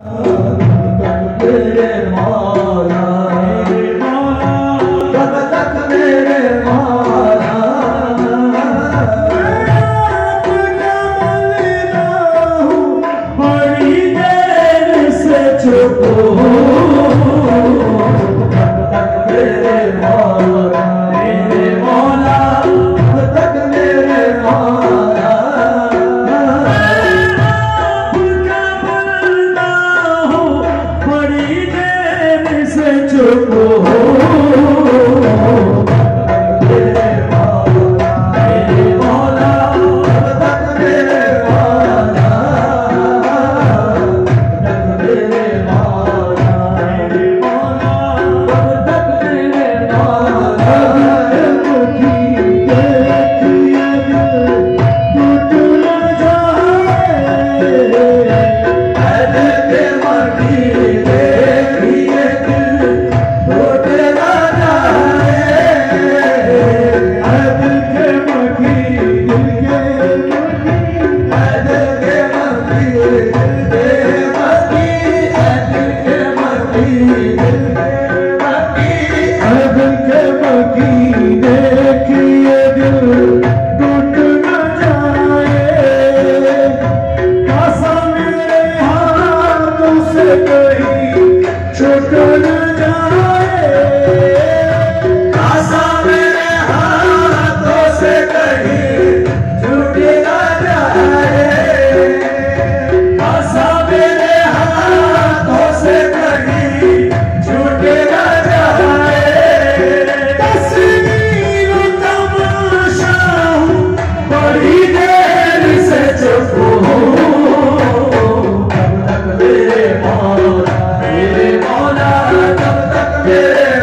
मेरे मौला कब तक मेरे मौला बड़ी देर से चुप कब तक मेरे मौला कब तक मेरे मौला बड़ी देर से चुप हो मेरे